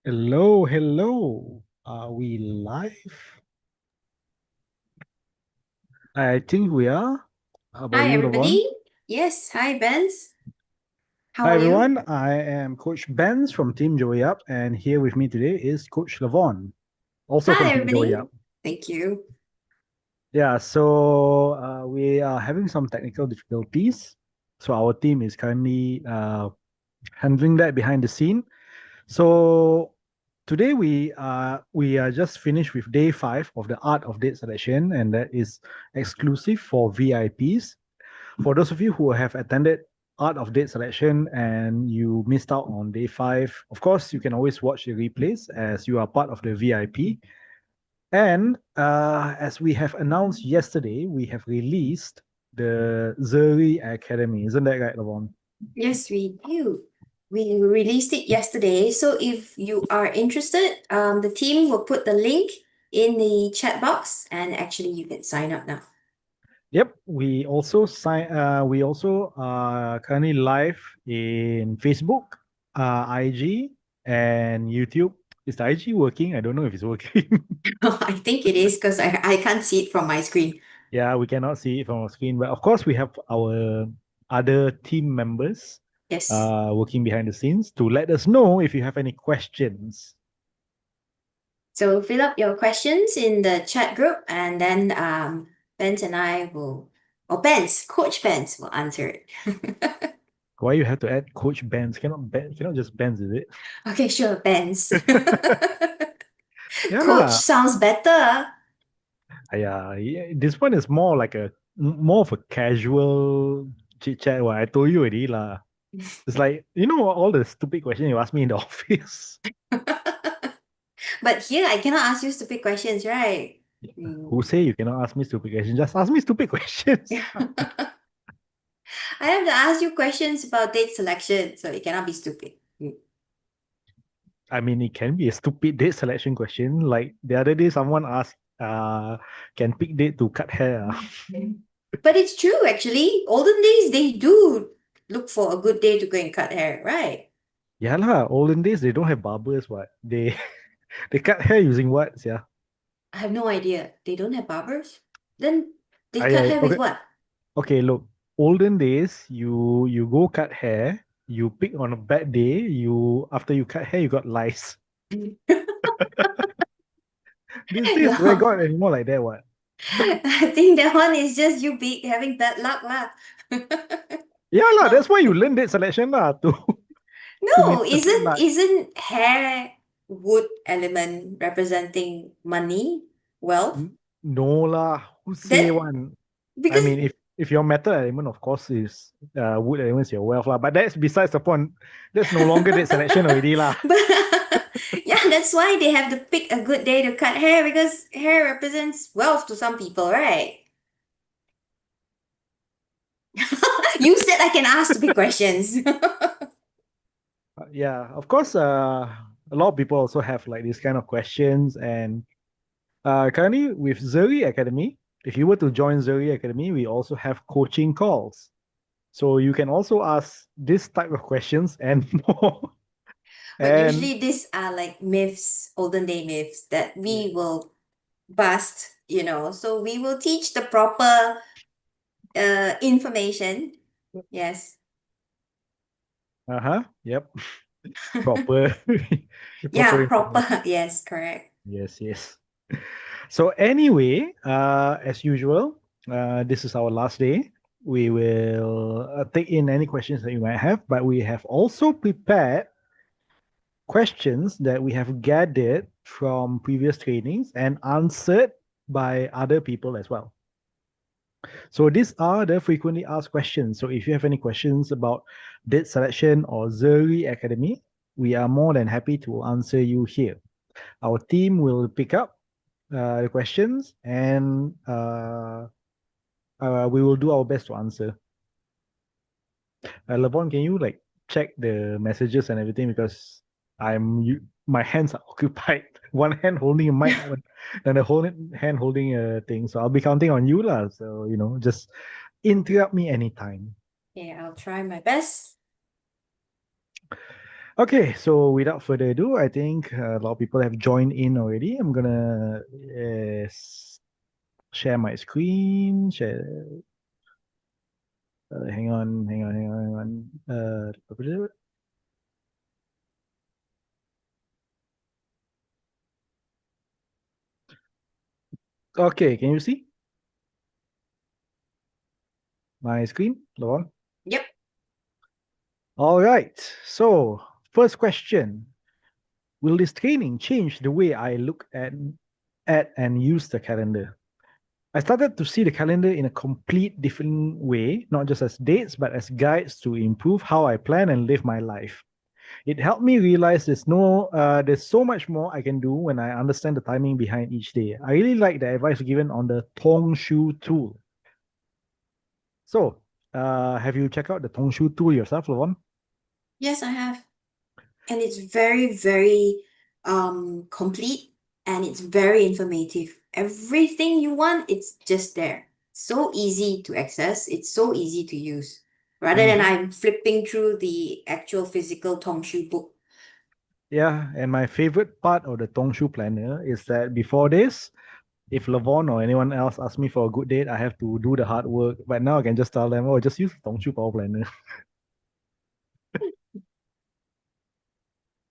Hello, hello. Are we live? I think we are. How about Hi, you, Lavon? everybody. Yes, hi, Benz. How Hi, are you? everyone. I am Coach Benz from Team Joey Up, and here with me today is Coach Lavon, also from Hi, Team Joey everybody. Up. Thank you. Yeah, so we are having some technical difficulties. So our team is currently handling that behind the scene. So today we are just finished with day 5 of the Art of Date Selection, and that is exclusive for VIPs. For those of you who have attended Art of Date Selection and you missed out on day 5, of course you can always watch the replays as you are part of the VIP. And as we have announced yesterday, we have released the Zuri Academy. Isn't that right, Lavon? Yes, we do. We released it yesterday. So if you are interested, the team will put the link in the chat box and actually you can sign up now. Yep, we also are currently live in Facebook, IG, and YouTube. Is the IG working? I don't know if it's working. I think it is because I can't see it from my screen. Yeah, we cannot see it from our screen, but of course we have our other team members Yes. working behind the scenes to let us know if you have any questions. So fill up your questions in the chat group and then Benz and I will, or Benz, Coach Benz will answer it. Why you have to add Coach Benz? Cannot just Benz, is it? Okay, sure, Benz. Yeah Coach lah. sounds better. Yeah, this one is more like more of a casual chit chat. What I told you already lah. It's like all the stupid questions you ask me in the office. But here I cannot ask you stupid questions, right? Mm. Who say you cannot ask me stupid questions? Just ask me stupid questions. I have to ask you questions about date selection, so it cannot be stupid. Mm. I mean, it can be a stupid date selection question. Like the other day, someone asked, can pick date to cut hair? But it's true, actually. Olden days, they do look for a good day to go and cut hair, right? Yeah lah. Olden days, they don't have barbers. What they they cut hair using what? Yeah. I have no idea. They don't have barbers? Then they cut hair with Okay. what? Okay. Look, olden days, you go cut hair. You pick on a bad day. You after you cut hair, you got lice. These days, where No, got anymore like that? What? I think that one is just you be having bad luck lah. Yeah lah. No, That's why you learn date selection lah to to no, maintain isn't like. isn't hair wood element representing money, wealth? No lah. Who say Then one? I because mean, if your metal element, of course, is wood element is your wealth lah. But that's besides the point. That's no longer date selection already lah. but yeah, that's why they have to pick a good day to cut hair because hair represents wealth to some people, right? You said I can ask stupid questions. Yeah, of course. A lot of people also have like these kind of questions, and currently with Zuri Academy, if you were to join Zuri Academy, we also have coaching calls. So you can also ask this type of questions and more. But And usually these are like myths, olden day myths that we will bust. So we will teach the proper information. Yes. uh-huh, yep, proper proper Yeah, proper. information. Yes, correct. Yes, yes. So anyway, as usual, this is our last day. We will take in any questions that you might have, but we have also prepared questions that we have gathered from previous trainings and answered by other people as well. So these are the frequently asked questions. So if you have any questions about date selection or Zuri Academy, we are more than happy to answer you here. Our team will pick up the questions and we will do our best to answer. Levon, can you like check the messages and everything because my hands are occupied. One hand holding a mic, and the whole hand holding a thing. So I'll be counting on you lah. So just interrupt me anytime. Yeah, I'll try my best. Okay, so without further ado, I think a lot of people have joined in already. I'm gonna share my screen. Hang on. Okay, can you see my screen, Laurent? Yep. All right. So, first question: will this training change the way I look at and use the calendar? I started to see the calendar in a complete different way, not just as dates, but as guides to improve how I plan and live my life. It helped me realize there's so much more I can do when I understand the timing behind each day. I really like the advice given on the Tong Shu tool. So, have you checked out the Tong Shu tool yourself, Lovon? Yes, I have. And it's very, very complete and it's very informative. Everything you want, it's just there. So easy to access, it's so easy to use. Rather than Mm-hmm. I'm flipping through the actual physical Tongshu book. Yeah, and my favorite part of the Tong Shu planner is that before this, if Lavon or anyone else asks me for a good date, I have to do the hard work. But now I can just tell them, oh, just use the Tong Shu Power Planner.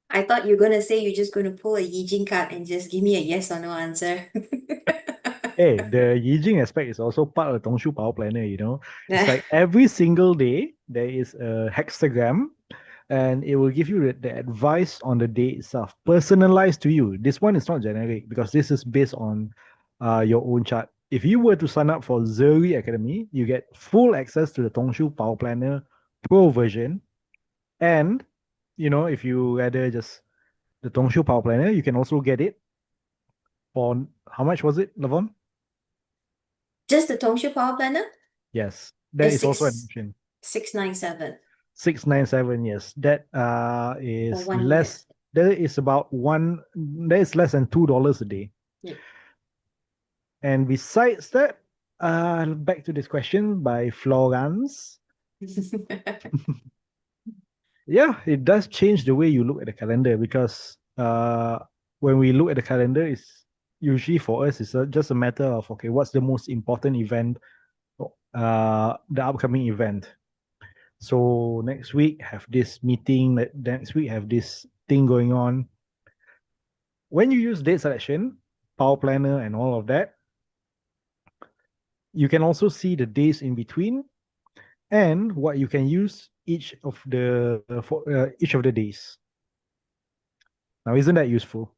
I thought you're gonna say you're just gonna pull a Yijing card and just give me a yes or no answer. Hey, the Yijing aspect is also part of the Tongshu Power Planner, It's like every single day there is a hexagram and it will give you the advice on the day itself, personalized to you. This one is not generic because this is based on your own chart. If you were to sign up for Zuri Academy, you get full access to the Tongshu Power Planner Pro version. And, if you rather just the Tongshu Power Planner, you can also get it for how much was it, Lavon? Just the Tongshu Power Planner Yes, that is is also an option. 697 697, yes. That for is 1 year. less. That is less than $2 a day. Yep. And besides that, back to this question by Florence. Yeah, it does change the way you look at the calendar because when we look at the calendar, it's usually for us, just a matter of okay, what's the most important event, the upcoming event. So next week have this meeting, next week have this thing going on. When you use date selection, power planner, and all of that, you can also see the days in between and what you can use each of the days. Now, isn't that useful?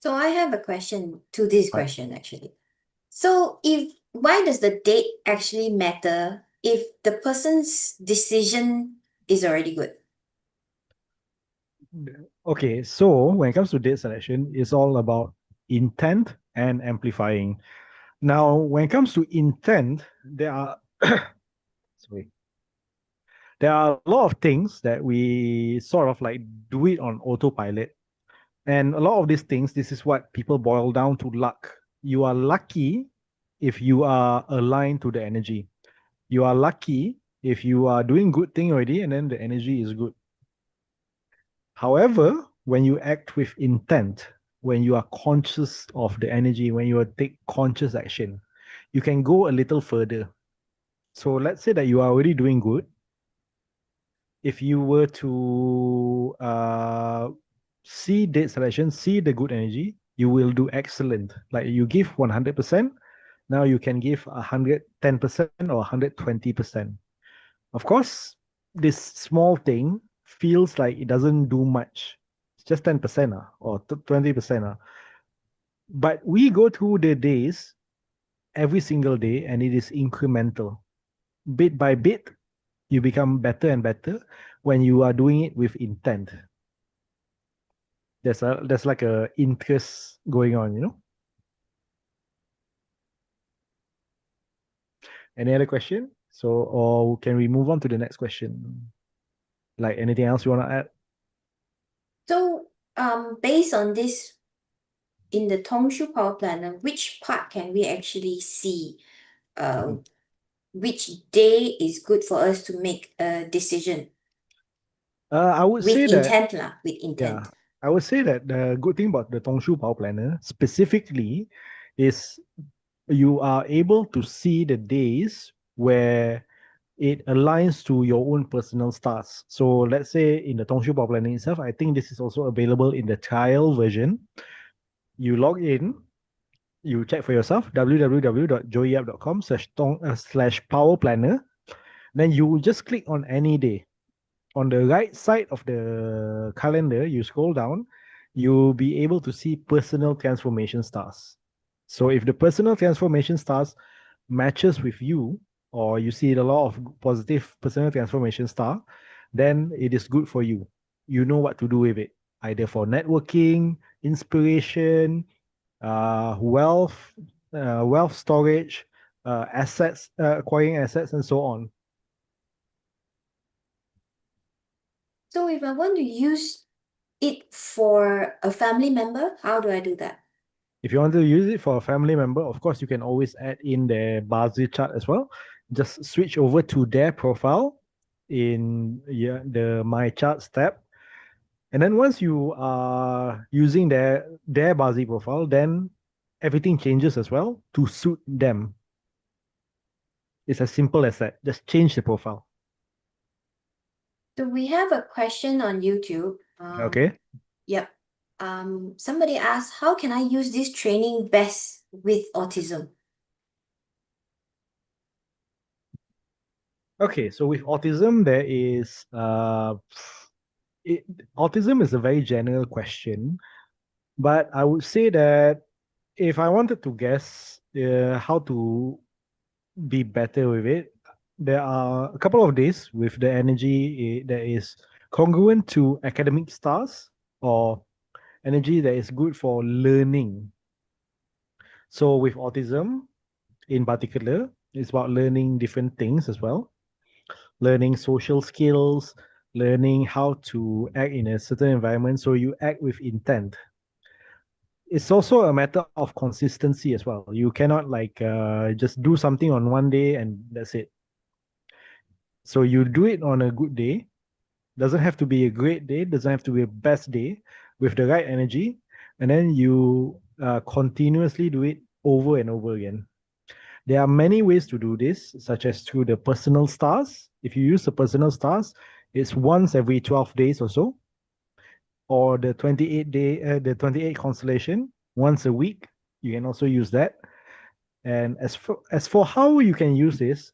So I have a question to this Right. question actually. So if why does the date actually matter if the person's decision is already good? Okay, so when it comes to date selection, it's all about intent and amplifying. Now, when it comes to intent, sorry, there are a lot of things that we sort of like do it on autopilot. And a lot of these things, this is what people boil down to luck. You are lucky if you are aligned to the energy. You are lucky if you are doing good thing already and then the energy is good. However, when you act with intent, when you are conscious of the energy, when you take conscious action, you can go a little further. So let's say that you are already doing good. If you were to see date selection, see the good energy, you will do excellent. Like you give 100%, now you can give 110% or 120%. Of course, this small thing feels like it doesn't do much. It's just 10% or 20%. But we go through the days every single day and it is incremental. Bit by bit, you become better and better when you are doing it with intent. There's like a interest going on. Any other question? So, or can we move on to the next question? Like anything else you want to add? So based on this in the Tongshu Power Planner, which part can we actually see Mhm. which day is good for us to make a decision? I would With say that, intent lah, with yeah, intent. I would say that the good thing about the Tongshu Power Planner specifically is you are able to see the days where it aligns to your own personal stars. So let's say in the Tongshu Power Planner itself, I think this is also available in the trial version. You log in, you check for yourself, www.joeyapp.com slash power planner. Then you just click on any day. On the right side of the calendar, you scroll down, you'll be able to see personal transformation stars. So if the personal transformation stars matches with you, or you see a lot of positive personal transformation star, then it is good for you. You know what to do with it, either for networking, inspiration, wealth, wealth storage, assets, acquiring assets, and so on. So if I want to use it for a family member, how do I do that? If you want to use it for a family member, of course, you can always add in their Bazi chart as well. Just switch over to their profile in, yeah, the My Charts tab. And then once you are using their Bazi profile, then everything changes as well to suit them. It's as simple as that. Just change the profile. So we have a question on YouTube. Okay. Yep. Somebody asked, how can I use this training best with autism? Okay. So with autism, there is it, autism is a very general question, but I would say that if I wanted to guess how to be better with it, there are a couple of days with the energy that is congruent to academic stars or energy that is good for learning. So with autism in particular, it's about learning different things as well, learning social skills, learning how to act in a certain environment. So you act with intent. It's also a matter of consistency as well. You cannot like just do something on one day and that's it. So you do it on a good day. Doesn't have to be a great day, doesn't have to be a best day, with the right energy, and then you continuously do it over and over again. There are many ways to do this, such as through the personal stars. If you use the personal stars, it's once every 12 days or so, or the 28 constellation once a week. You can also use that. And as for how you can use this,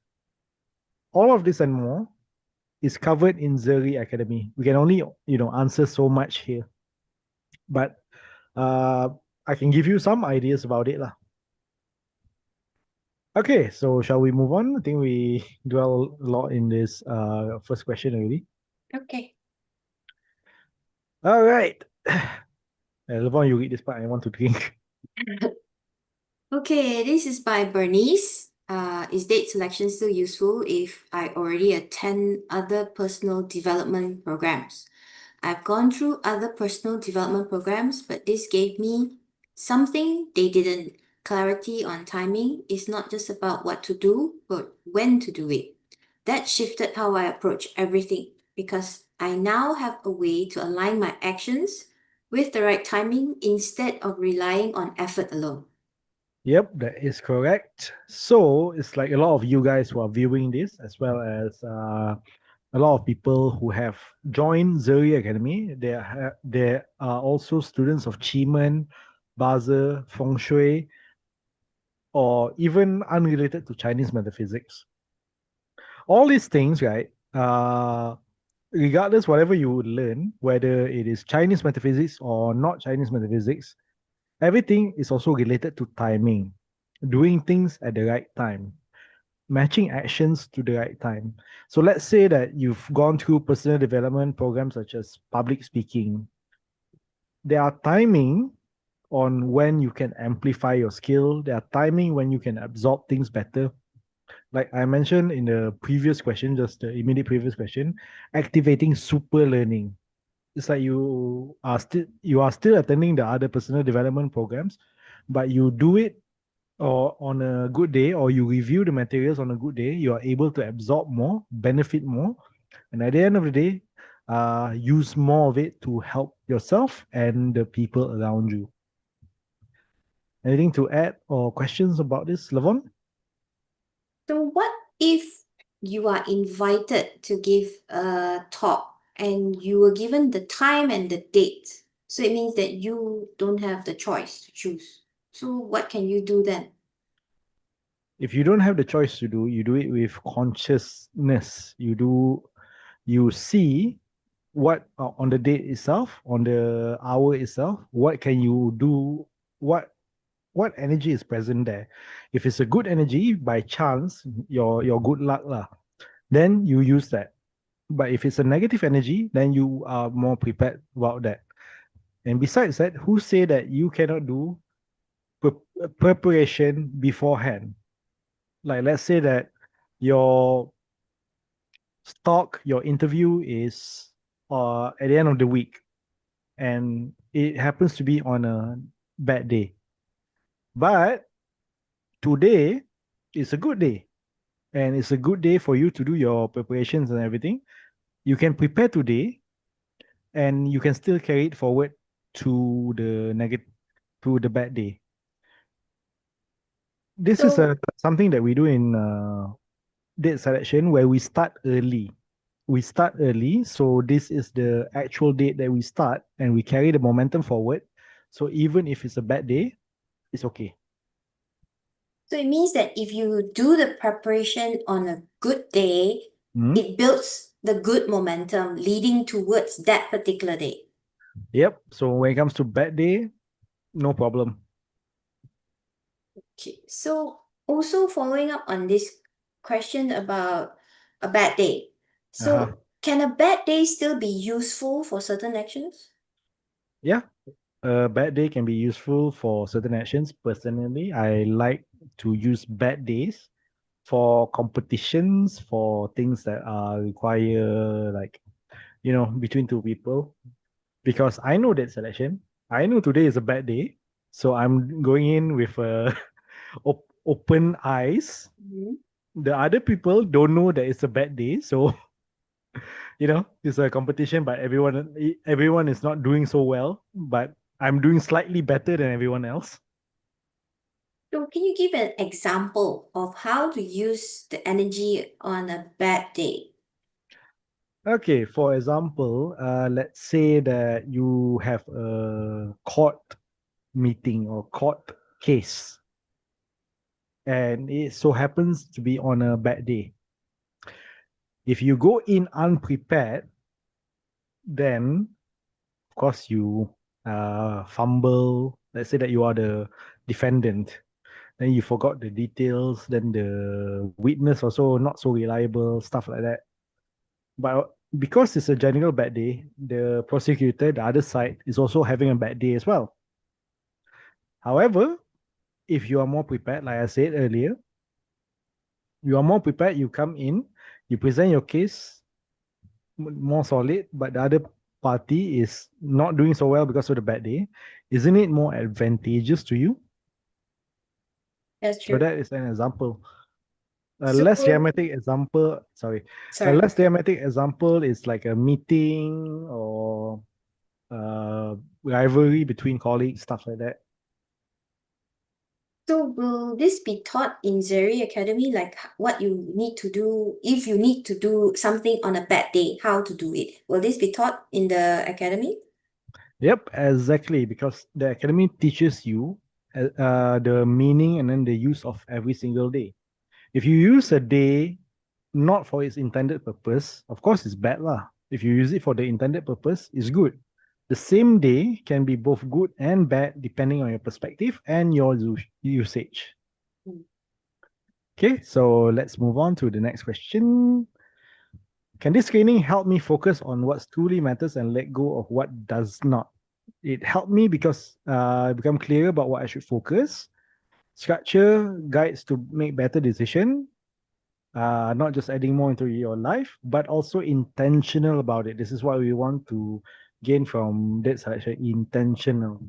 all of this and more is covered in Zeri Academy. We can only answer so much here, but uh, I can give you some ideas about it lah. Okay, so shall we move on? I think we dwell a lot in this first question already. Okay. All right. Levon, you read this part. I want to drink. Okay, this is by Bernice. Is date selection still useful if I already attend other personal development programs? I've gone through other personal development programs, but this gave me something they didn't. Clarity on timing is not just about what to do, but when to do it. That shifted how I approach everything because I now have a way to align my actions with the right timing instead of relying on effort alone. Yep, that is correct. So it's like a lot of you guys who are viewing this, as well as a lot of people who have joined Zuri Academy. There are also students of Chimen, Baza, Feng Shui, or even unrelated to Chinese metaphysics. All these things, right? Regardless, whatever you would learn, whether it is Chinese metaphysics or not Chinese metaphysics, everything is also related to timing, doing things at the right time, matching actions to the right time. So let's say that you've gone through personal development programs such as public speaking. There are timing on when you can amplify your skill. There are timing when you can absorb things better. Like I mentioned in the previous question, just the immediate previous question, activating super learning. It's like you are still attending the other personal development programs, but you do it or on a good day, or you review the materials on a good day, you are able to absorb more, benefit more, and at the end of the day, use more of it to help yourself and the people around you. Anything to add or questions about this, Lavon? So what if you are invited to give a talk and you were given the time and the date? So it means that you don't have the choice to choose. So what can you do then? If you don't have the choice to do, you do it with consciousness. You see what on the date itself, on the hour itself, what can you do? What what energy is present there? If it's a good energy, by chance, your good luck lah, then you use that. But if it's a negative energy, then you are more prepared about that. And besides that, who say that you cannot do preparation beforehand? Like let's say that your your interview is at the end of the week, and it happens to be on a bad day. But today is a good day, and it's a good day for you to do your preparations and everything. You can prepare today, and you can still carry it forward to the negative, to the bad day. This is So, something that we do in date selection where we start early. We start early, so this is the actual date that we start, and we carry the momentum forward. So even if it's a bad day, it's okay. so it means that if you do the preparation on a good day, Mhm. it builds the good momentum leading towards that particular day. Yep. So when it comes to bad day, no problem. Okay, so also following up on this question about a bad day. Uh-huh. So can a bad day still be useful for certain actions? Yeah. A bad day can be useful for certain actions. Personally, I like to use bad days for competitions, for things that are require like, between two people. Because I know that selection. I know today is a bad day. So I'm going in with open eyes. Mhm. The other people don't know that it's a bad day. So, it's a competition, but everyone is not doing so well. But I'm doing slightly better than everyone else. So can you give an example of how to use the energy on a bad day? Okay, for example, let's say that you have a court meeting or court case, and it so happens to be on a bad day. If you go in unprepared, then of course you fumble. Let's say that you are the defendant, then you forgot the details, then the witness also not so reliable, stuff like that. But because it's a general bad day, the prosecutor, the other side, is also having a bad day as well. However, if you are more prepared, like I said earlier, you are more prepared, you come in, you present your case more solid, but the other party is not doing so well because of the bad day, isn't it more advantageous to you? That's So true. that is an example. A So, less dramatic example, sorry, a sorry. less dramatic example is like a meeting or rivalry between colleagues, stuff like that. So will this be taught in Zeri Academy, like what you need to do if you need to do something on a bad day, how to do it? Will this be taught in the academy? Yep, exactly. Because the academy teaches you the meaning and then the use of every single day. If you use a day not for its intended purpose, of course it's bad lah. If you use it for the intended purpose, it's good. The same day can be both good and bad depending on your perspective and your usage. Mm. Okay, so let's move on to the next question. Can this training help me focus on what truly matters and let go of what does not? It helped me because I become clear about what I should focus. Structure guides to make better decision, not just adding more into your life, but also intentional about it. This is what we want to gain from that selection, intentional.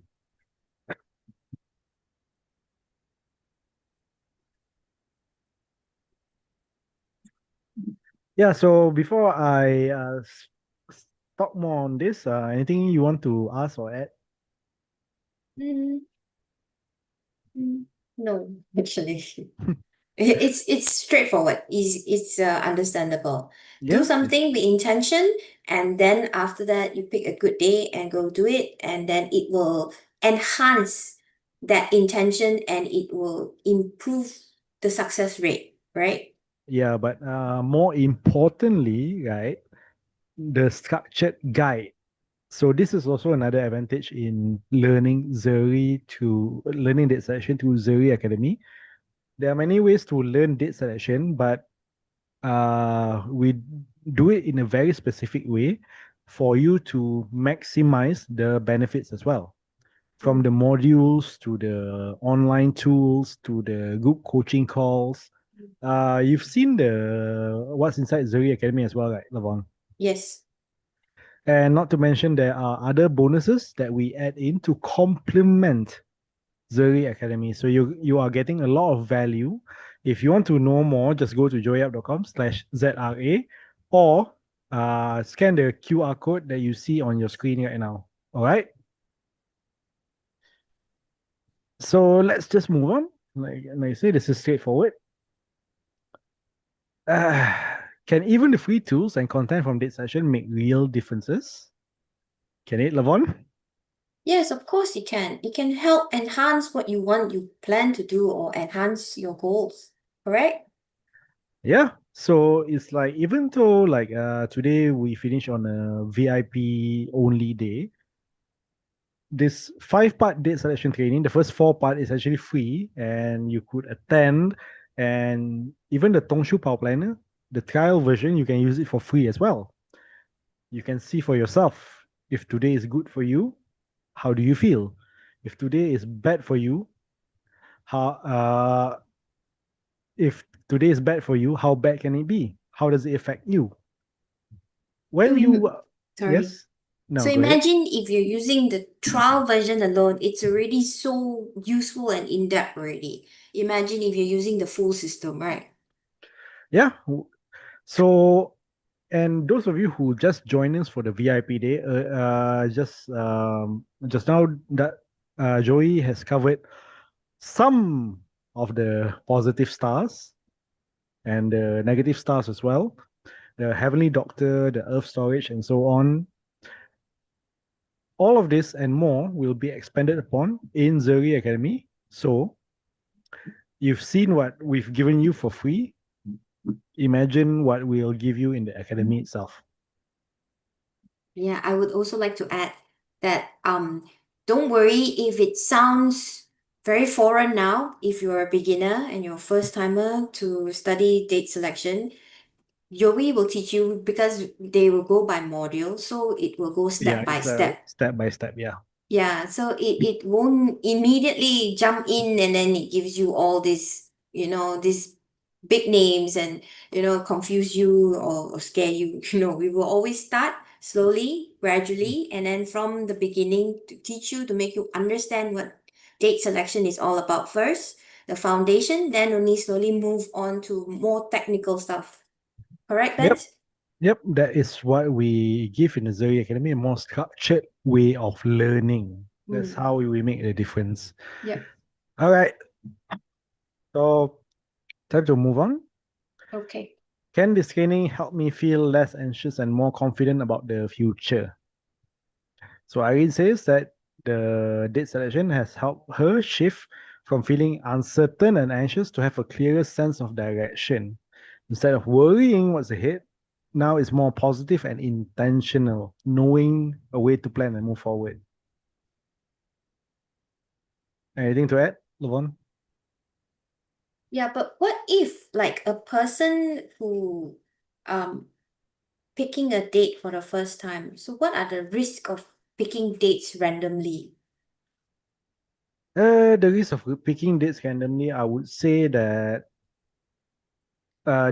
Yeah, so before I talk more on this? Anything you want to ask or add? Mm, mm, no, actually. It's straightforward. It's understandable. Do Yeah, something with intention, and then after that, you pick a good day and go do it, and then it will enhance that intention and it will improve the success rate, right? yeah, but more importantly, right, the structured guide. So this is also another advantage in learning date selection to Zuri Academy. There are many ways to learn date selection, but we do it in a very specific way for you to maximize the benefits as well. From Mm. the modules to the online tools to the group coaching calls. You've seen the what's inside Zuri Academy as well, right, Lavon? Yes. And not to mention there are other bonuses that we add in to complement Zuri Academy. So you are getting a lot of value. If you want to know more, just go to joyup.com/ZRA or scan the QR code that you see on your screen right now. All right. So let's just move on. Like I say, this is straightforward. Can even the free tools and content from this session make real differences? Can it, Lavon? Yes, of course it can. It can help enhance what you plan to do or enhance your goals. Correct? Yeah. So it's like even though like today we finish on a VIP only day, this 5 part date selection training, the first 4 part is actually free and you could attend. And even the Tongshu Power Planner, the trial version, you can use it for free as well. You can see for yourself if today is good for you, how do you feel? If today is bad for you, how if today is bad for you, how bad can it be? How does it affect you? So When you sorry. yes, So no, go ahead. imagine if you're using the trial version alone, it's already so useful and in-depth already. Imagine if you're using the full system, right? Yeah. So, and those of you who just joined us for the VIP day, just now that Joey has covered some of the positive stars and the negative stars as well. The Heavenly Doctor, the Earth Storage, and so on. All of this and more will be expanded upon in Zuri Academy. So you've seen what we've given you for free. Imagine what we'll give you in the academy itself. Yeah, I would also like to add that don't worry if it sounds very foreign now, if you're a beginner and you're a first timer to study date selection. Yogi will teach you because they will go by module, so it will go Yeah, step by it's a step. step by step. Yeah. Yeah, so it won't immediately jump in and then it gives you all this, these big names and, confuse you or scare you. We will always start slowly, gradually, and then from the beginning to teach you to make you understand what date selection is all about first, the foundation, then only slowly move on to more technical stuff. Correct, Ben? Yep. Yep. That is what we give in the Zuri Academy, a more structured way of learning. That's Mm. how we make the difference. Yep. All right. So time to move on. Okay. Can this training help me feel less anxious and more confident about the future? So Irene says that the date selection has helped her shift from feeling uncertain and anxious to have a clearer sense of direction. Instead of worrying what's ahead, now it's more positive and intentional, knowing a way to plan and move forward. Anything to add, Lavon? Yeah, but what if like a person who um picking a date for the first time? So what are the risks of picking dates randomly? The risk of picking dates randomly, I would say that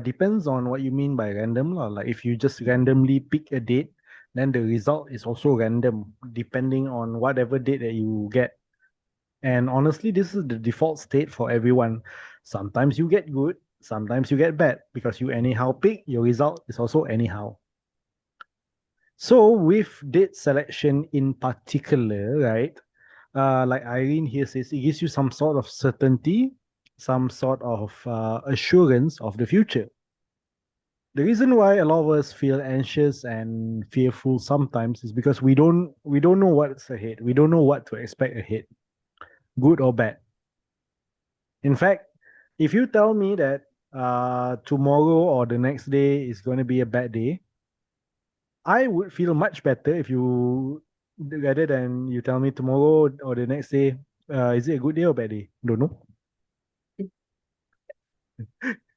depends on what you mean by random lah. Like if you just randomly pick a date, then the result is also random depending on whatever date that you get. And honestly, this is the default state for everyone. Sometimes you get good, sometimes you get bad because you anyhow pick, your result is also anyhow. So with date selection in particular, right? Like Irene here says, it gives you some sort of certainty, some sort of assurance of the future. The reason why a lot of us feel anxious and fearful sometimes is because we don't know what's ahead. We don't know what to expect ahead, good or bad. In fact, if you tell me that tomorrow or the next day is going to be a bad day, I would feel much better if you rather than you tell me tomorrow or the next day, is it a good day or bad day? Don't know.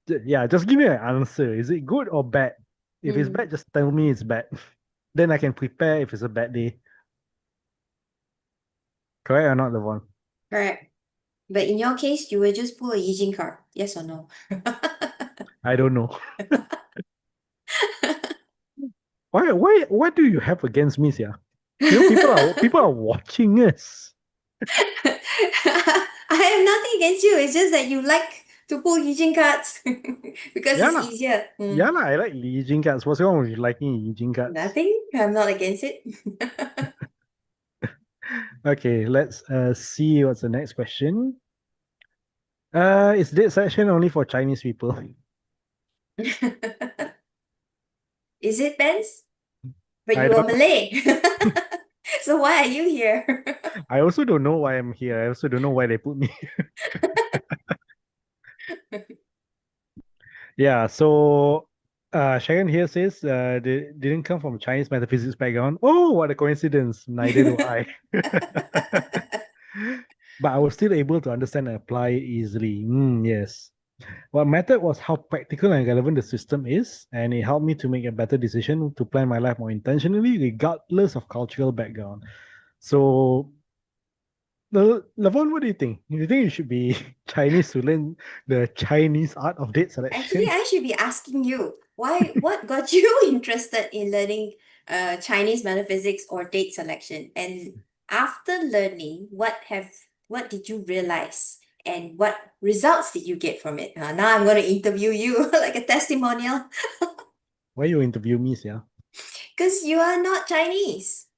Yeah, just give me an answer. Is it good or bad? If it's Mm, bad, just tell me it's bad. Then I can prepare if it's a bad day. Correct or not, the one? correct. But in your case, you will just pull a Yijing card. Yes or no? I don't know. What do you have against me, yeah? People are watching us. I have nothing against you. It's just that you like to pull Yijing cards because Yeah it's lah. easier. Yeah lah, I like Yijing cards. What's wrong with liking Yijing cards? Nothing. I'm not against it. Okay, let's see what's the next question. Is this section only for Chinese people? Is it, Benz? But I you are don't know. Malay. So why are you here? I also don't know why I'm here. I also don't know why they put me. Yeah, so Sharon here says they didn't come from Chinese metaphysics background. Oh, what a coincidence. Neither do I. But I was still able to understand and apply it easily. Yes. What mattered was how practical and relevant the system is, and it helped me to make a better decision to plan my life more intentionally, regardless of cultural background. So, Lavon, what do you think? Do you think you should be Chinese to learn the Chinese art of date Actually, selection? I should be asking you, what got you interested in learning Chinese metaphysics or date selection? And after learning, what did you realize? And what results did you get from it? Now I'm going to interview you like a testimonial Why you interview me, yeah? because you are not Chinese.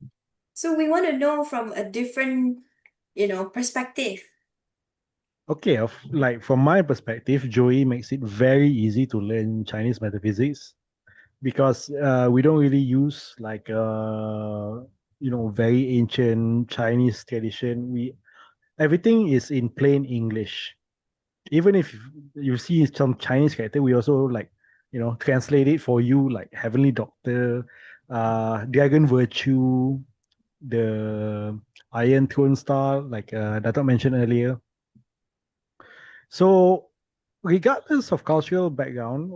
So we want to know from a different, perspective. Okay, like from my perspective, Joey makes it very easy to learn Chinese metaphysics because we don't really use like very ancient Chinese tradition. We Everything is in plain English. Even if you see some Chinese character, we also like translate it for you, like Heavenly Doctor, Dragon Virtue, the Iron Throne Star, like Dato mentioned earlier. So regardless of cultural background,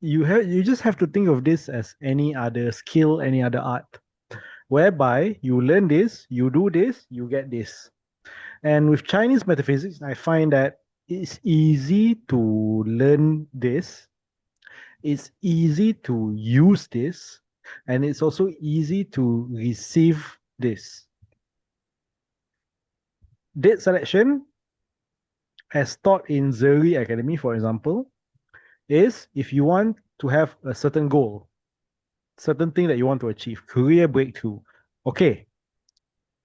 you just have to think of this as any other skill, any other art, whereby you learn this, you do this, you get this. And with Chinese metaphysics, I find that it's easy to learn this, it's easy to use this, and it's also easy to receive this. Date selection, as taught in Zuri Academy, for example, is if you want to have a certain goal, certain thing that you want to achieve, career breakthrough. Okay,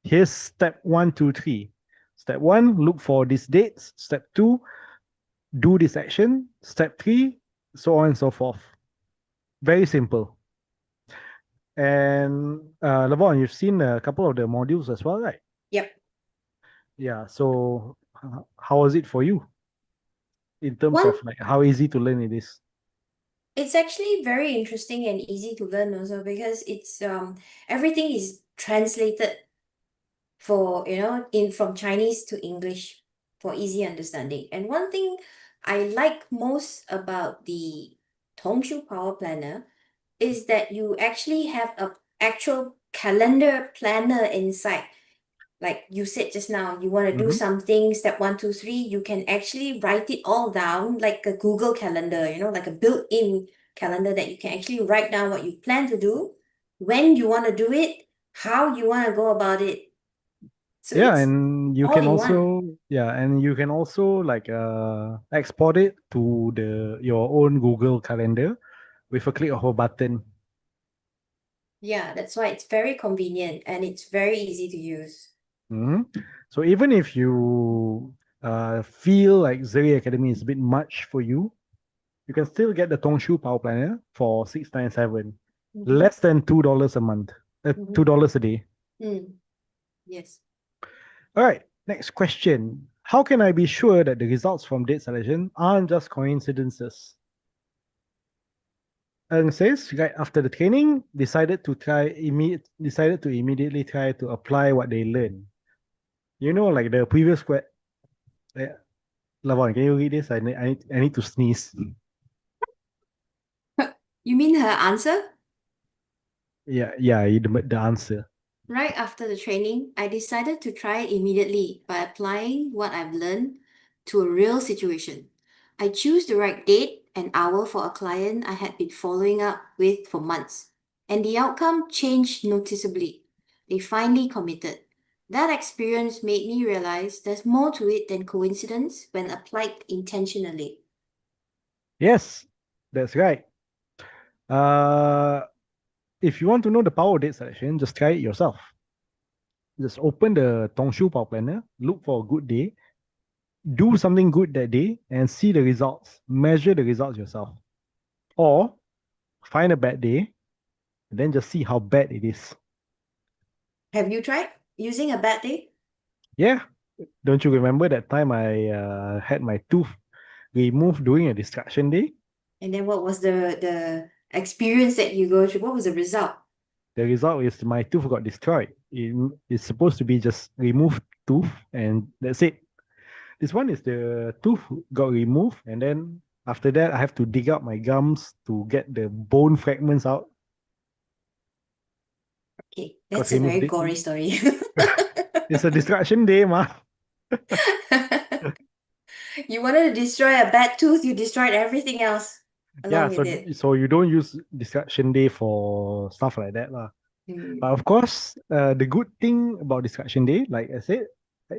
here's step one, two, three. Step one, look for these dates. Step two, do this action. Step three, so on and so forth. Very simple. And Lavon, you've seen a couple of the modules as well, right? Yep. Yeah. So how was it for you in terms One, of like how easy to learn it is? it's actually very interesting and easy to learn also because it's everything is translated for in from Chinese to English for easy understanding. And one thing I like most about the Tongshu Power Planner is that you actually have a actual calendar planner inside. Like you said just now, you want to do Mm-hmm. something, step one, two, three, you can actually write it all down like a Google Calendar, like a built-in calendar that you can actually write down what you plan to do, when you want to do it, how you want to go about it. So Yeah, it's and all in one. you can also like export it to the your own Google Calendar with a click of a button. Yeah, that's why it's very convenient and it's very easy to use. Mhm. So even if you feel like Zuri Academy is a bit much for you can still get the Tongshu Power Planner for 697, Mm-hmm. less than $2 a month, Mm-hmm. $2 a day. Mm. Yes. All right, next question. How can I be sure that the results from date selection aren't just coincidences? Eng says, right after the training, decided to immediately try to apply what they learned. You know, like the previous question. Lavon, can you read this? I need to sneeze. You mean her answer? Yeah, the answer. Right after the training, I decided to try it immediately by applying what I've learned to a real situation. I choose the right date and hour for a client I had been following up with for months, and the outcome changed noticeably. They finally committed. That experience made me realize there's more to it than coincidence when applied intentionally. Yes, that's right. Uh, if you want to know the power of date selection, just try it yourself. Just open the Tongshu Power Planner, look for a good day, do something good that day, and see the results. Measure the results yourself. Or find a bad day, and then just see how bad it is. Have you tried using a bad day? Yeah, don't you remember that time I had my tooth removed during a distraction day? And then what was the experience that you go through? What was the result? The result is my tooth got destroyed. It's supposed to be just removed tooth, and that's it. This one is the tooth got removed, and then after that, I have to dig out my gums to get the bone fragments out Okay, because that's a removed very it. gory story. It's a distraction day, ma. You wanted to destroy a bad tooth, you destroyed everything else Yeah, along with so it. so you don't use distraction day for stuff like that, lah. But Hmm. of course, the good thing about distraction day, like I said,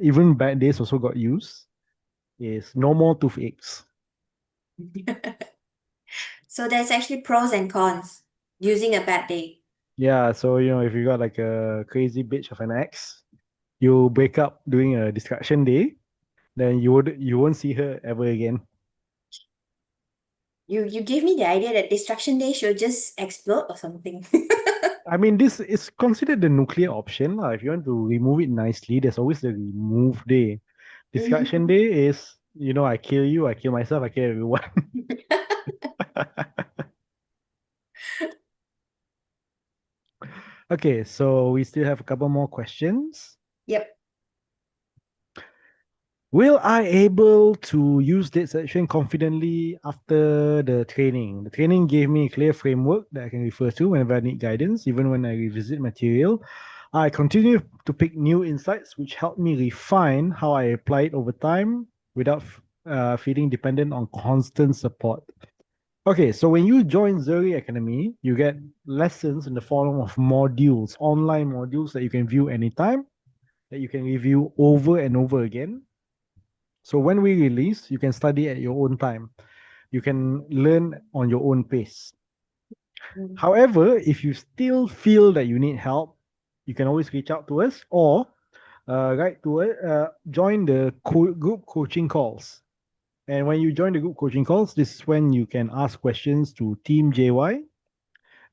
even bad days also got used, is no more toothaches. So there's actually pros and cons using a bad day. Yeah, so if you got like a crazy bitch of an ex, you break up during a distraction day, then you won't see her ever again. You gave me the idea that destruction day should just explode or something. I mean, this is considered the nuclear option. Lah. If you want to remove it nicely, there's always the remove day. Distraction Mhm. day is, I kill you, I kill myself, I kill everyone. Okay, so we still have a couple more questions. Yep. Will I able to use date selection confidently after the training? The training gave me a clear framework that I can refer to whenever I need guidance, even when I revisit material. I continue to pick new insights, which help me refine how I apply it over time without feeling dependent on constant support. Okay, so when you join Zuri Academy, you get lessons in the form of modules, online modules that you can view anytime, that you can review over and over again. So when we release, you can study at your own time. You can learn on your own pace. Mm. However, if you still feel that you need help, you can always reach out to us or join the group coaching calls. And when you join the group coaching calls, this is when you can ask questions to Team JY,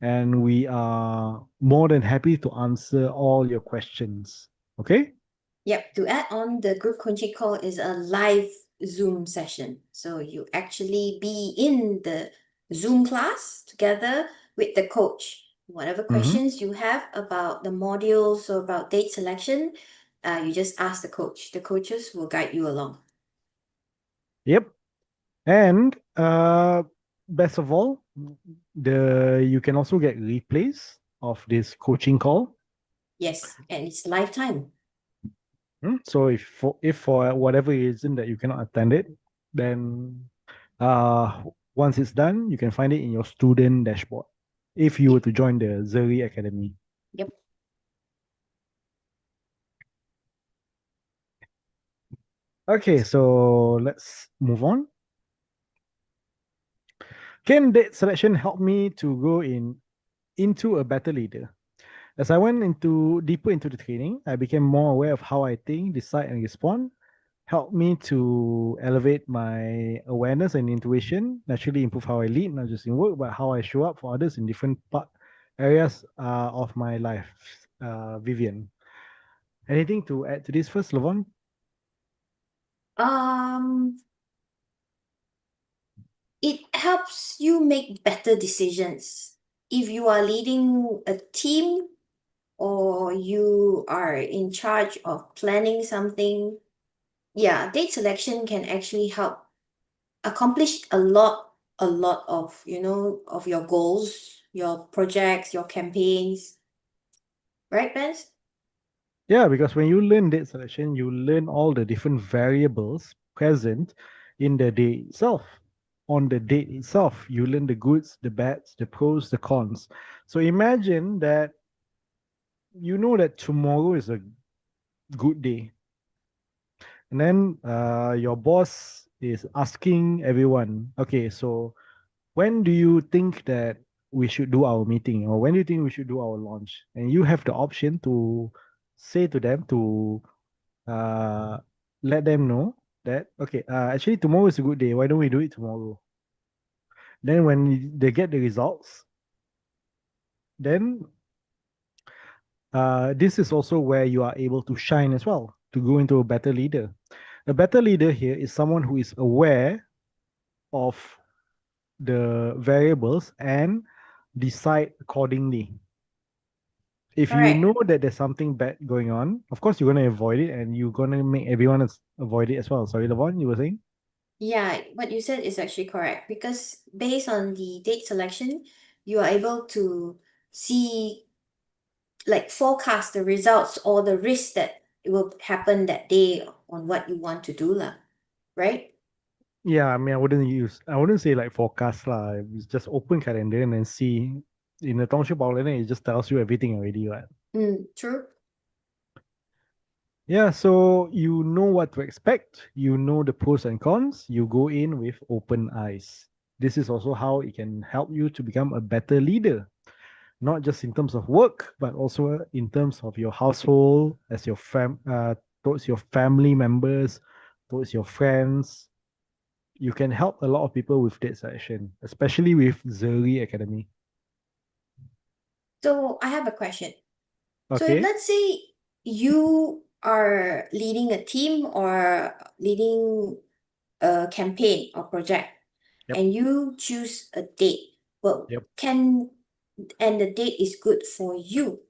and we are more than happy to answer all your questions. Okay? Yep. To add on, the group coaching call is a live Zoom session. So you actually be in the Zoom class together with the coach. Whatever Mm-hmm. questions you have about the modules or about date selection, you just ask the coach. The coaches will guide you along. Yep. And best of all, the you can also get replays of this coaching call. Yes, and it's lifetime. So if for whatever reason that you cannot attend it, then uh once it's done, you can find it in your student dashboard. If you were Yep. to join the Zuri Academy. Yep. Okay, so let's move on. Can date selection help me to grow into a better leader? As I went into deeper into the training, I became more aware of how I think, decide, and respond. Helped me to elevate my awareness and intuition, naturally improve how I lead, not just in work, but how I show up for others in different areas of my life. Vivian, anything to add to this first, Lavon? Um, it helps you make better decisions. If you are leading a team or you are in charge of planning something, yeah, date selection can actually help accomplish a lot of, of your goals, your projects, your campaigns, right, Ben? Yeah, because when you learn date selection, you learn all the different variables present in the day itself. On the date itself, you learn the goods, the bads, the pros, the cons. So imagine that you know that tomorrow is a good day, and then your boss is asking everyone, okay, so when do you think that we should do our meeting, or when do you think we should do our launch? And you have the option to say to them to uh, let them know that okay, actually tomorrow is a good day. Why don't we do it tomorrow? Then when they get the results, then this is also where you are able to shine as well to go into a better leader. A better leader here is someone who is aware of the variables and decide accordingly. If you Correct. know that there's something bad going on, of course you're gonna avoid it and you're gonna make everyone else avoid it as well. Sorry, Lavon, you were saying? Yeah, what you said is actually correct because based on the date selection, you are able to see, like, forecast the results or the risk that it will happen that day on what you want to do, lah, right? Yeah, I mean, I wouldn't say like forecast lah. It's just open calendar and then see in the township outlet, it just tells you everything already, right? True. Yeah, so you know what to expect. You know the pros and cons. You go in with open eyes. This is also how it can help you to become a better leader, not just in terms of work, but also in terms of your household, as your towards your family members, towards your friends. You can help a lot of people with that session, especially with Zuri Academy. So I have a question. So if Okay. let's say you are leading a team or leading a campaign or project Yep. and you choose a date, but Yep. can and the date is good for you.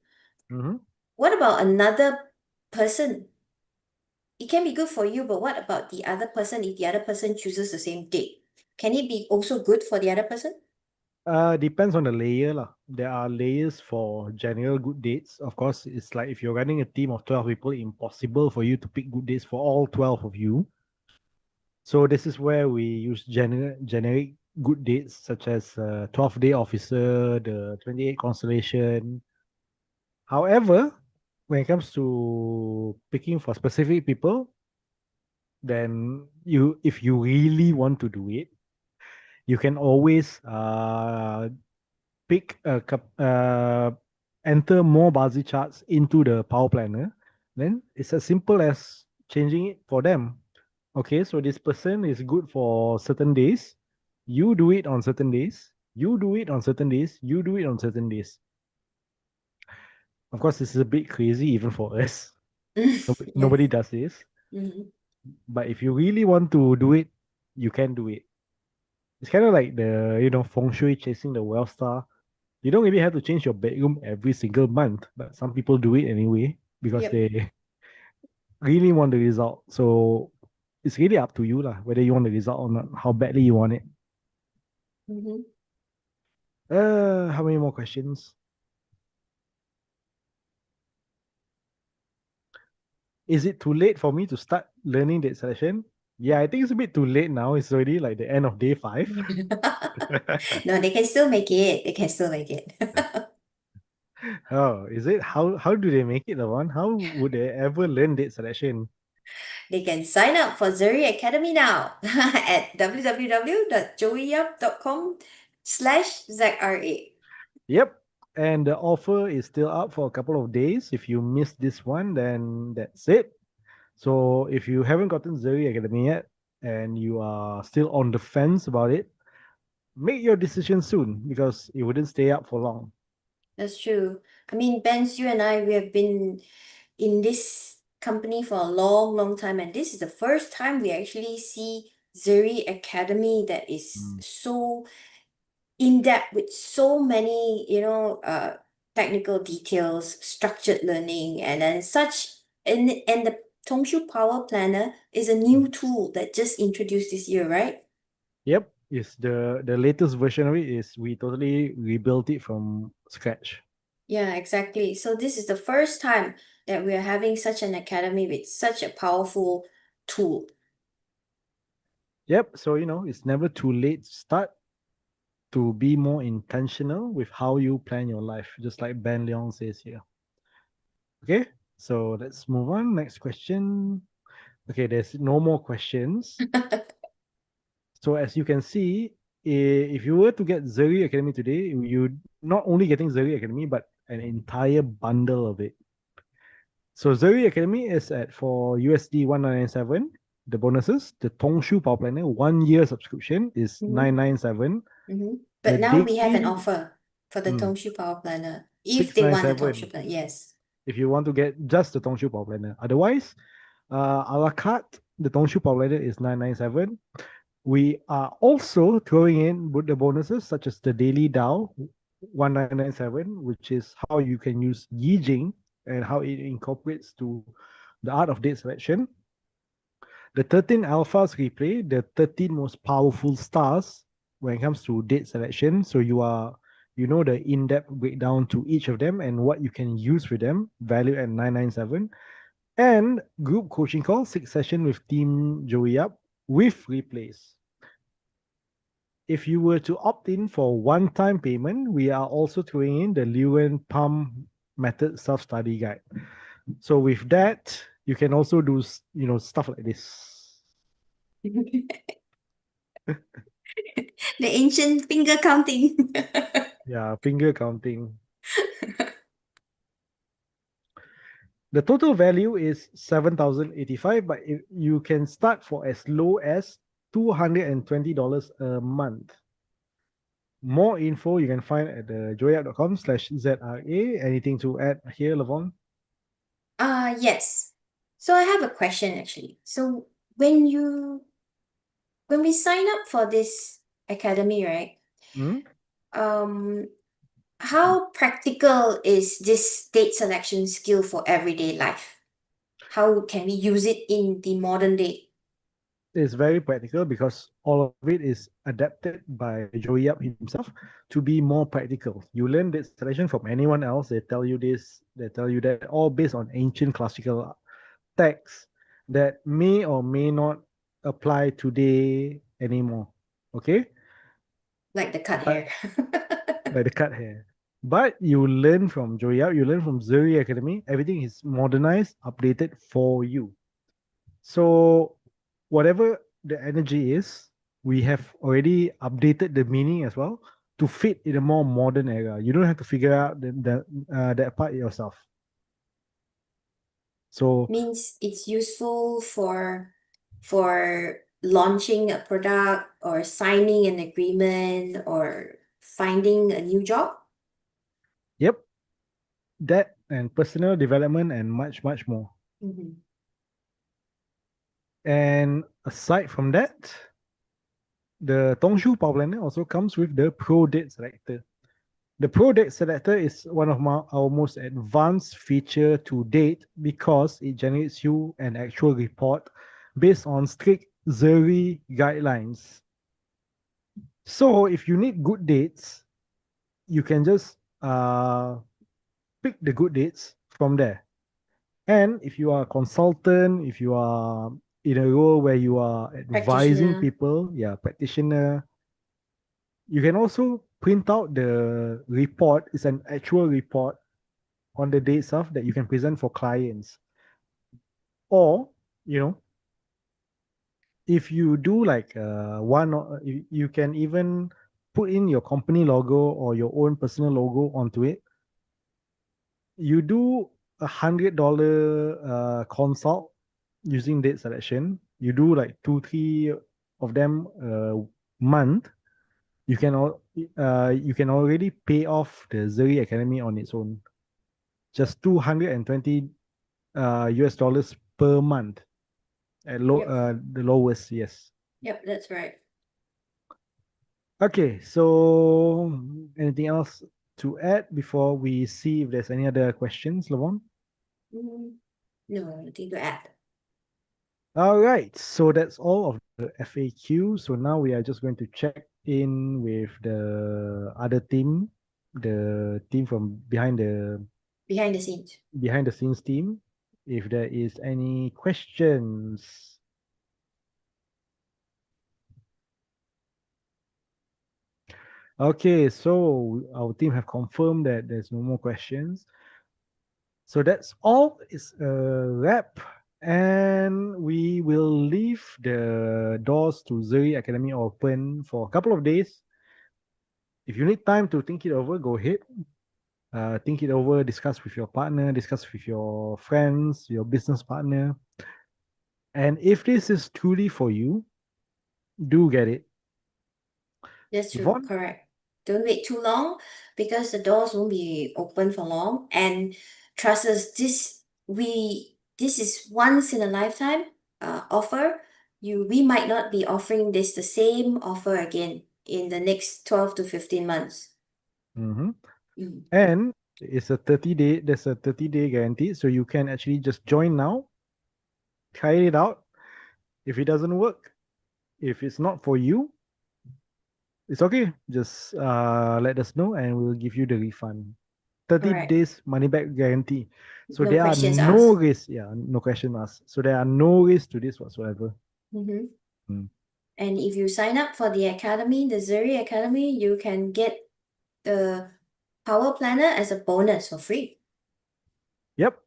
Hmm. What about another person? It can be good for you, but what about the other person if the other person chooses the same date? Can it be also good for the other person? Depends on the layer lah. There are layers for general good dates. Of course, it's like if you're running a team of 12 people, impossible for you to pick good dates for all 12 of you. So this is where we use generic good dates such as 12 day officer, the 28 constellation. However, when it comes to picking for specific people, then if you really want to do it, you can always pick enter more Bazi charts into the power planner. Then it's as simple as changing it for them. Okay, so this person is good for certain days. You do it on certain days. You do it on certain days. You do it on certain days. Of course, this is a bit crazy even for us. Nobody Yes. does this. Mhm. But if you really want to do it, you can do it. It's kind of like the, feng shui chasing the wealth star. You don't really have to change your bedroom every single month, but some people do it anyway because Yep. they really want the result. So it's really up to you lah, whether you want the result or not, how badly you want it. Mhm. How many more questions? Is it too late for me to start learning date selection? Yeah, I think it's a bit too late now. It's already like the end of day 5. No, they can still make it. They can still make it. Oh, is it? How do they make it, the one? How would they ever learn date selection? They can sign up for Zuri Academy now at www.joeyup.com/ZRA. Yep. And the offer is still up for a couple of days. If you miss this one, then that's it. So if you haven't gotten Zuri Academy yet and you are still on the fence about it, make your decision soon because it wouldn't stay up for long. That's true. I mean, Benz, you and I, we have been in this company for a long, long time, and this is the first time we actually see Zuri Academy that is Mm. so in depth with so many, technical details, structured learning, and then such. And the Tongshu Power Planner is a Mm. new tool that just introduced this year, right? Yep, is the latest version of it is we totally rebuilt it from scratch. Yeah, exactly. So this is the first time that we are having such an academy with such a powerful tool. Yep, so it's never too late to start to be more intentional with how you plan your life, just like Ben Leong says here. Okay, so let's move on. Next question. Okay, there's no more questions. So as you can see, if you were to get Zuri Academy today, you not only getting Zuri Academy, but an entire bundle of it. So Zuri Academy is at for USD 1997. The bonuses, the Tongshu Power Planner 1 year subscription is Mhm, 997. But The now we have an daily offer for the mm, Tongshu Power Planner. If they want the Tongshu 697 Planner, yes. if you want to get just the Tongshu Power Planner. Otherwise, a la carte, the Tongshu Power Planner is 997. We are also throwing in with the bonuses such as the daily Dow 1997, which is how you can use Yijing and how it incorporates to the art of date selection. The 13 alphas replay, the 13 most powerful stars when it comes to date selection. So you know the in-depth breakdown to each of them and what you can use with them, value at 997. And group coaching call, 6 session with Team Joey Up with replays. If you were to opt in for one-time payment, we are also throwing in the Lewin Palm method self-study guide. So with that, you can also do stuff like this. The ancient finger counting. Yeah, finger counting. The total value is 7,085, but if you can start for as low as $220 a month. More info you can find at the joyapp.com/ZRA. Anything to add here, Lavon? Yes. So I have a question actually. So when you when we sign up for this academy, right? Hmm? Um, how practical is this date selection skill for everyday life? How can we use it in the modern day? It's very practical because all of it is adapted by Joey Yap himself to be more practical. You learn this selection from anyone else. They tell you this, they tell you that, all based on ancient classical texts that may or may not apply today anymore. Okay? Like the cut But hair. like the cut hair. But you learn from Joey Yap, you learn from Zuri Academy. Everything is modernized, updated for you. So whatever the energy is, we have already updated the meaning as well to fit in a more modern era. You don't have to figure out that part yourself. So Means it's useful for launching a product or signing an agreement or finding a new job. yep, that and personal development and much, much more. Mhm. And aside from that, the Tongshu Power Planner also comes with the Pro Date Selector. The Pro Date Selector is one of our most advanced feature to date because it generates you an actual report based on strict Zuri guidelines. So if you need good dates, you can just pick the good dates from there. And if you are a consultant, if you are in a role where you are advising Practitioner people, yeah, practitioner, you can also print out the report. It's an actual report on the day itself that you can present for clients. Or, you know, if you do like one, you can even put in your company logo or your own personal logo onto it you do $100 consult using date selection. You do like two, three of them a month. You can already pay off the Zuri Academy on its own. Just 220 US dollars per month at Yep. the lowest, yes. Yep, that's right. Okay, so anything else to add before we see if there's any other questions, Lavon? Mm, no, nothing to add. All right, so that's all of the FAQ. So now we are just going to check in with the other team, the team from Behind the scenes. behind the scenes team, if there is any questions. Okay, so our team have confirmed that there's no more questions. So that's all. It's a wrap. And we will leave the doors to Zuri Academy open for a couple of days. If you need time to think it over, go ahead. Think it over, discuss with your partner, discuss with your friends, your business partner. And if this is truly for you, do get it. That's true, Yvonne? correct. Don't wait too long because the doors won't be open for long. And trust us, this is once in a lifetime offer. We might not be offering this the same offer again in the next 12 to 15 months. Mm-hmm. Mm, And there's a 30-day guarantee. So you can actually just join now, try it out. If it doesn't work, if it's not for you, it's okay. Just let us know and we'll give you the refund. 30 correct. days money back guarantee. So No there are questions no asked. risk. Yeah, no question asked. So there are no risk to this whatsoever. Mm-hmm. Mm. And if you sign up for the academy, the Zuri Academy, you can get the Power Planner as a bonus for free. Yep.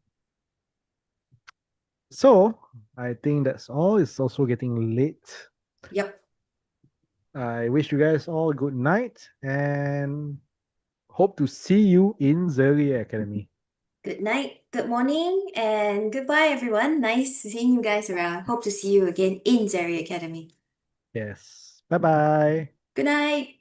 So I think that's all. It's also getting late. Yep. I wish you guys all a good night and hope to see you in Zeri Academy. Good night, good morning, and goodbye, everyone. Nice seeing you guys around. Hope to see you again in Zeri Academy. Yes. Bye bye. Good night.